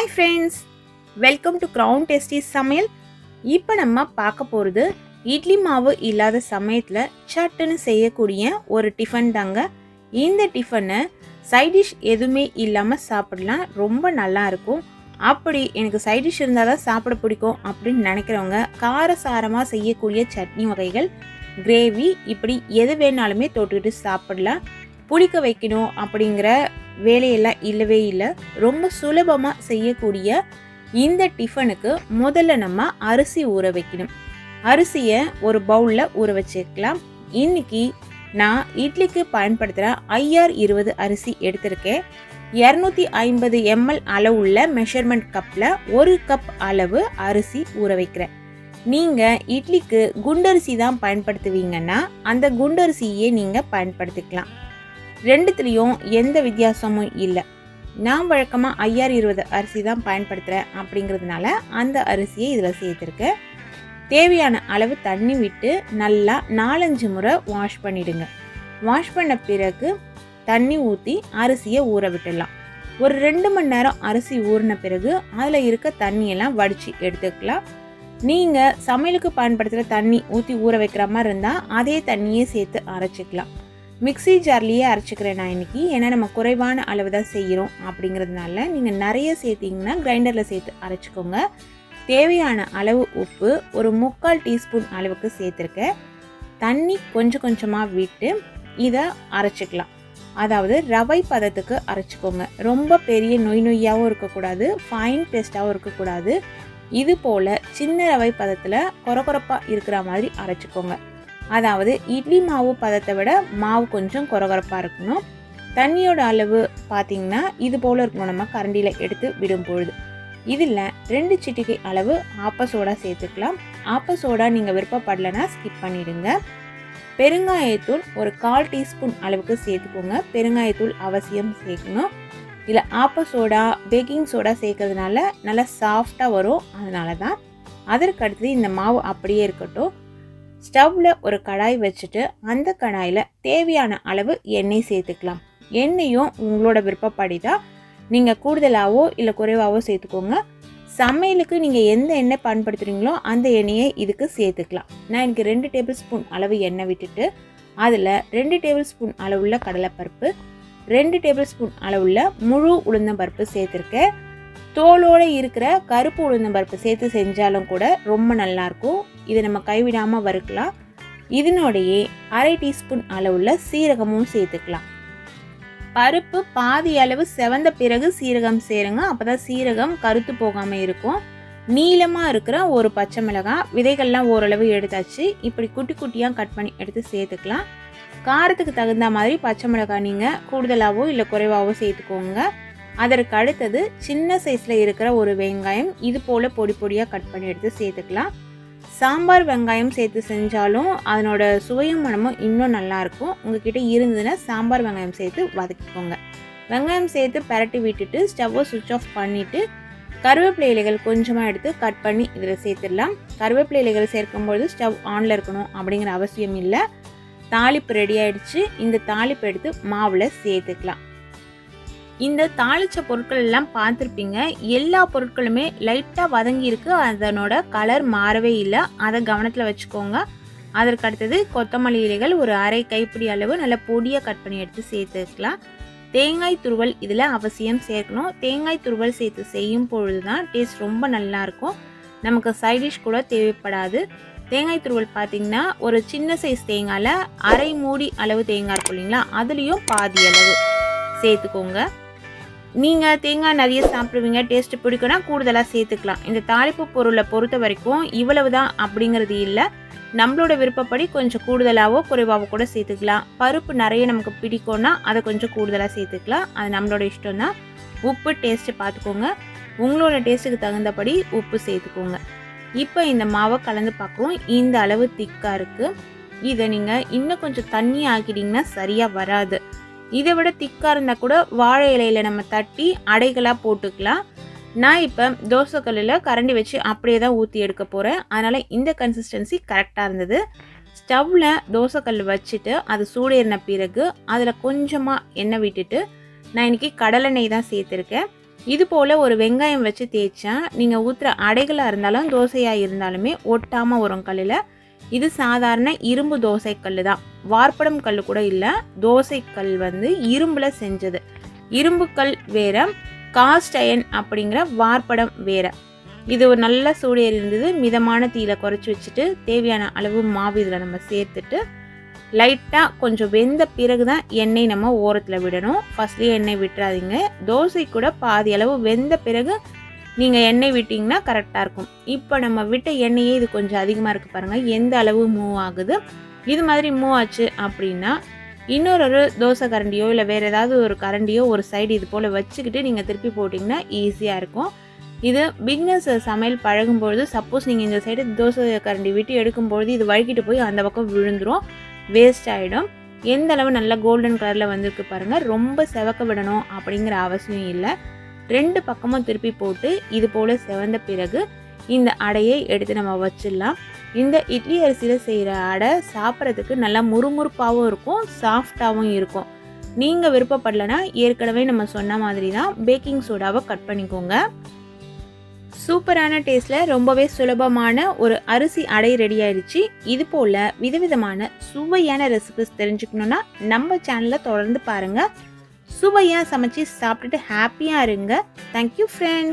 Hi friends, welcome to Crown Tasty Samayal. இப்போ நம்ம பார்க்க போகிறது இட்லி மாவு இல்லாத சமயத்தில் சட்டுன்னு செய்யக்கூடிய ஒரு டிஃபன் தாங்க. இந்த டிஃபனை சைட் டிஷ் எதுவுமே இல்லாமல் சாப்பிடலாம், ரொம்ப நல்லா இருக்கும். அப்படி எனக்கு சைட் டிஷ் இருந்தால் தான் சாப்பிட பிடிக்கும் அப்படின்னு நினைக்கிறவங்க காரசாரமாக செய்யக்கூடிய சட்னி வகைகள், கிரேவி இப்படி எது வேணாலுமே தொட்டுக்கிட்டு சாப்பிடலாம். பிடிக்க வைக்கணும் அப்படிங்கிற வேலையெல்லாம் இல்லவே இல்லை. ரொம்ப சுலபமாக செய்யக்கூடிய இந்த டிஃபனுக்கு முதல்ல நம்ம அரிசி ஊற வைக்கணும். அரிசியை ஒரு பவுலில் ஊற வச்சுக்கலாம். இன்றைக்கி நான் இட்லிக்கு பயன்படுத்துகிற IR20 அரிசி எடுத்திருக்கேன். 250 ml அளவுள்ள மெஷர்மெண்ட் கப்பில் 1 கப் அளவு அரிசி ஊற வைக்கிறேன். நீங்கள் இட்லிக்கு குண்டரிசி தான் பயன்படுத்துவீங்கன்னா அந்த குண்டரிசியே நீங்கள் பயன்படுத்திக்கலாம். ரெண்டுத்துலேயும் எந்த வித்தியாசமும் இல்லை. நான் வழக்கமாக IR20 அரிசி தான் பயன்படுத்துகிறேன் அப்படிங்கிறதுனால அந்த அரிசியை இதில் சேர்த்துருக்கேன். தேவையான அளவு தண்ணி விட்டு நல்லா 4-5 முறை வாஷ் பண்ணிவிடுங்க. வாஷ் பண்ண பிறகு தண்ணி ஊற்றி அரிசியை ஊற விட்டுடலாம். ஒரு 2 மணி நேரம் அரிசி ஊறின பிறகு அதில் இருக்க தண்ணியெல்லாம் வடித்து எடுத்துக்கலாம். நீங்கள் சமையலுக்கு பயன்படுத்துகிற தண்ணி ஊற்றி ஊற வைக்கிற மாதிரி இருந்தால் அதே தண்ணியே சேர்த்து அரைச்சிக்கலாம். மிக்ஸி ஜார்லேயே அரைச்சிக்கிறேன் நான் இன்றைக்கி. ஏன்னா நம்ம குறைவான அளவு தான் செய்கிறோம் அப்படிங்கிறதுனால நீங்கள் நிறைய சேர்த்திங்கன்னா கிரைண்டரில் சேர்த்து அரைச்சிக்கோங்க. தேவையான அளவு உப்பு ஒரு 3/4 டீஸ்பூன் அளவுக்கு சேர்த்துருக்கேன். தண்ணி கொஞ்சம் கொஞ்சமாக விட்டு இதை அரைச்சிக்கலாம். அதாவது ரவை பதத்துக்கு அரைச்சிக்கோங்க. ரொம்ப பெரிய நொய்யாகவும் இருக்கக்கூடாது, ஃபைன் பேஸ்ட்டாகவும் இருக்கக்கூடாது. இது போல் சின்ன ரவை பதத்தில் கொரகொரப்பாக இருக்கிற மாதிரி அரைச்சிக்கோங்க. அதாவது இட்லி மாவு பதத்தை விட மாவு கொஞ்சம் கொரகொரப்பாக இருக்கணும். தண்ணியோட அளவு பார்த்திங்கன்னா இது போல் இருக்கணும். நம்ம கரண்டியில் எடுத்து விடும் பொழுது இதில் 2 சிட்டிகை அளவு ஆப்ப சோடா சேர்த்துக்கலாம். ஆப்ப சோடா நீங்கள் விருப்பப்படலைன்னா ஸ்கிப் பண்ணிவிடுங்க. பெருங்காயத்தூள் ஒரு 1/4 டீஸ்பூன் அளவுக்கு சேர்த்துக்கோங்க. பெருங்காயத்தூள் அவசியம் சேர்க்கணும். இதில் ஆப்ப சோடா பேக்கிங் சோடா சேர்க்கறதுனால நல்லா சாஃப்டாக வரும், அதனால தான். அதற்கு அடுத்தது இந்த மாவு அப்படியே இருக்கட்டும். ஸ்டவ்வில் ஒரு கடாய் வச்சுட்டு அந்த கடாயில் தேவையான அளவு எண்ணெய் சேர்த்துக்கலாம். எண்ணெயும் உங்களோட விருப்பப்படி தான், நீங்கள் கூடுதலாகவோ இல்லை குறைவாகவோ சேர்த்துக்கோங்க. சமையலுக்கு நீங்கள் எந்த எண்ணெய் பயன்படுத்துகிறீங்களோ அந்த எண்ணெயை இதுக்கு சேர்த்துக்கலாம். நான் எனக்கு 2 டேபிள் ஸ்பூன் அளவு எண்ணெய் விட்டுட்டு அதில் 2 டேபிள் ஸ்பூன் அளவுள்ள கடலைப்பருப்பு, 2 டேபிள் ஸ்பூன் அளவுள்ள முழு உளுந்தம்பருப்பு சேர்த்துருக்கேன். தோலோடு இருக்கிற கருப்பு உளுந்தம்பருப்பு சேர்த்து செஞ்சாலும் கூட ரொம்ப நல்லாயிருக்கும். இதை நம்ம கைவிடாமல் வறுக்கலாம். இதனோடையே 1/2 டீஸ்பூன் அளவுள்ள சீரகமும் சேர்த்துக்கலாம். பருப்பு பாதி அளவு செவந்த பிறகு சீரகம் சேருங்க. அப்போ தான் சீரகம் கருத்து போகாமல் இருக்கும். நீளமாக இருக்கிற ஒரு பச்சை மிளகாய், விதைகள்லாம் ஓரளவு எடுத்தாச்சு. இப்படி குட்டி குட்டியாக கட் பண்ணி எடுத்து சேர்த்துக்கலாம். காரத்துக்கு தகுந்த மாதிரி பச்சை மிளகாய் நீங்கள் கூடுதலாகவோ இல்லை குறைவாகவோ சேர்த்துக்கோங்க. அதற்கு அடுத்தது சின்ன சைஸில் இருக்கிற ஒரு வெங்காயம் இது போல் பொடி பொடியாக கட் பண்ணி எடுத்து சேர்த்துக்கலாம். சாம்பார் வெங்காயம் சேர்த்து செஞ்சாலும் அதனோட சுவையும் மனமும் இன்னும் நல்லாயிருக்கும். உங்ககிட்ட இருந்ததுன்னா சாம்பார் வெங்காயம் சேர்த்து வதக்கிக்கோங்க. வெங்காயம் சேர்த்து பரட்டி விட்டுட்டு ஸ்டவ்வை சுவிட்ச் ஆஃப் பண்ணிவிட்டு கருவேப்பிலை இலைகள் கொஞ்சமாக எடுத்து கட் பண்ணி இதில் சேர்த்துடலாம். கருவேப்பிலை இலைகள் சேர்க்கும்பொழுது ஸ்டவ் ஆனில் இருக்கணும் அப்படிங்கிற அவசியம் இல்லை. தாளிப்பு ரெடி ஆகிடுச்சு. இந்த தாளிப்பு எடுத்து மாவில் சேர்த்துக்கலாம். இந்த தாளித்த பொருட்கள் எல்லாம் பார்த்துருப்பீங்க. எல்லா பொருட்களுமே லைட்டாக வதங்கியிருக்கு, அதனோட கலர் மாறவே இல்லை. அதை கவனத்தில் வச்சுக்கோங்க. அதற்கு அடுத்தது கொத்தமல்லி இலைகள் ஒரு 1/2 கைப்பிடி அளவு நல்ல பொடியாக கட் பண்ணி எடுத்து சேர்த்துக்கலாம். தேங்காய் துருவல் இதில் அவசியம் சேர்க்கணும். தேங்காய் துருவல் சேர்த்து செய்யும் பொழுது தான் டேஸ்ட் ரொம்ப நல்லாயிருக்கும். நமக்கு சைட் டிஷ் கூட தேவைப்படாது. தேங்காய் துருவல் பார்த்திங்கன்னா ஒரு சின்ன சைஸ் தேங்காயில் 1/2 மூடி அளவு தேங்காய் இருக்கும் இல்லைங்களா, அதுலேயும் பாதி அளவு சேர்த்துக்கோங்க. நீங்கள் தேங்காய் நிறைய சாப்பிடுவீங்க, டேஸ்ட்டு பிடிக்கும்னா கூடுதலாக சேர்த்துக்கலாம். இந்த தாளிப்பு பொருளை பொறுத்த வரைக்கும் இவ்வளவு தான் அப்படிங்கிறது இல்லை. நம்மளோட விருப்பப்படி கொஞ்சம் கூடுதலாகவோ குறைவாகவோ கூட சேர்த்துக்கலாம். பருப்பு நிறைய நமக்கு பிடிக்கும்னா அதை கொஞ்சம் கூடுதலாக சேர்த்துக்கலாம். அது நம்மளோட இஷ்டம் தான். உப்பு டேஸ்ட்டு பார்த்துக்கோங்க. உங்களோட டேஸ்ட்டுக்கு தகுந்தபடி உப்பு சேர்த்துக்கோங்க. இப்போ இந்த மாவை கலந்து பார்க்குறோம். இந்த அளவு திக்காக இருக்குது. இதை நீங்கள் இன்னும் கொஞ்சம் தண்ணி ஆக்கிட்டிங்கன்னா சரியாக வராது. இதை விட திக்காக இருந்தால் கூட வாழை இலையில் நம்ம தட்டி அடைகளாக போட்டுக்கலாம். நான் இப்போ தோசைக்கல்லில் கரண்டி வச்சு அப்படியே தான் ஊற்றி எடுக்க போகிறேன். அதனால் இந்த கன்சிஸ்டன்சி கரெக்டாக இருந்தது. ஸ்டவ்வில் தோசைக்கல் வச்சுட்டு அது சூடேறின பிறகு அதில் கொஞ்சமாக எண்ணெய் விட்டுட்டு நான் இன்றைக்கி கடலெண்ணெய் தான் சேர்த்துருக்கேன். இது போல் ஒரு வெங்காயம் வச்சு தேய்ச்சா நீங்கள் ஊற்றுற அடைகளாக இருந்தாலும் தோசையாக இருந்தாலுமே ஒட்டாமல் வரும் கல்லில். இது சாதாரண இரும்பு தோசைக்கல் தான், வார்ப்படம் கல் கூட இல்லை. தோசைக்கல் வந்து இரும்பில் செஞ்சது. இரும்பு கல் வேறு, காஸ்ட் அயன் அப்படிங்கிற வார்ப்படம் வேறு. இது ஒரு நல்ல சூடு இருந்தது. மிதமான தீயில குறைச்சி வச்சுட்டு தேவையான அளவு மாவு இதில் நம்ம சேர்த்துட்டு லைட்டாக கொஞ்சம் வெந்த பிறகு தான் எண்ணெய் நம்ம ஓரத்தில் விடணும். ஃபஸ்ட்லேயே எண்ணெய் விட்டுறாதீங்க. தோசை கூட பாதி அளவு வெந்த பிறகு நீங்கள் எண்ணெய் விட்டிங்கன்னா கரெக்டாக இருக்கும். இப்போ நம்ம விட்ட எண்ணெயே இது கொஞ்சம் அதிகமாக இருக்குது பாருங்கள், எந்த அளவு மூவ் ஆகுது. இது மாதிரி மூவ் ஆச்சு அப்படின்னா இன்னொரு தோசை கரண்டியோ இல்லை வேறு ஏதாவது ஒரு கரண்டியோ ஒரு சைடு இது போல் வச்சுக்கிட்டு நீங்கள் திருப்பி போட்டிங்கன்னா ஈஸியாக இருக்கும். இது பிக்னஸ் சமையல் பழகும்பொழுது சப்போஸ் நீங்கள் இந்த சைடு தோசை கரண்டி விட்டு எடுக்கும்பொழுது இது வழுக்கிட்டு போய் அந்த பக்கம் விழுந்துடும், வேஸ்ட் ஆகிடும். எந்த அளவு நல்லா கோல்டன் கலரில் வந்திருக்கு பாருங்கள். ரொம்ப செவக்க விடணும் அப்படிங்கிற அவசியம் இல்லை. 2 பக்கமும் திருப்பி போட்டு இது போல் செவந்த பிறகு இந்த அடையை எடுத்து நம்ம வச்சிடலாம். இந்த இட்லி அரிசியில் செய்கிற அடை சாப்பிட்றதுக்கு நல்லா முறுமுறுப்பாகவும் இருக்கும், சாஃப்டாகவும் இருக்கும். நீங்கள் விருப்பப்படலைன்னா ஏற்கனவே நம்ம சொன்ன மாதிரி தான் பேக்கிங் சோடாவை கட் பண்ணிக்கோங்க. சூப்பரான டேஸ்ட்டில் ரொம்பவே சுலபமான ஒரு அரிசி அடை ரெடி ஆயிடுச்சு. இது போல் விதவிதமான சுவையான ரெசிபிஸ் தெரிஞ்சுக்கணுன்னா நம்ம சேனலை தொடர்ந்து பாருங்கள். சுவையாக சமைச்சு சாப்பிட்டுட்டு ஹாப்பியாக இருங்க. Thank you friends.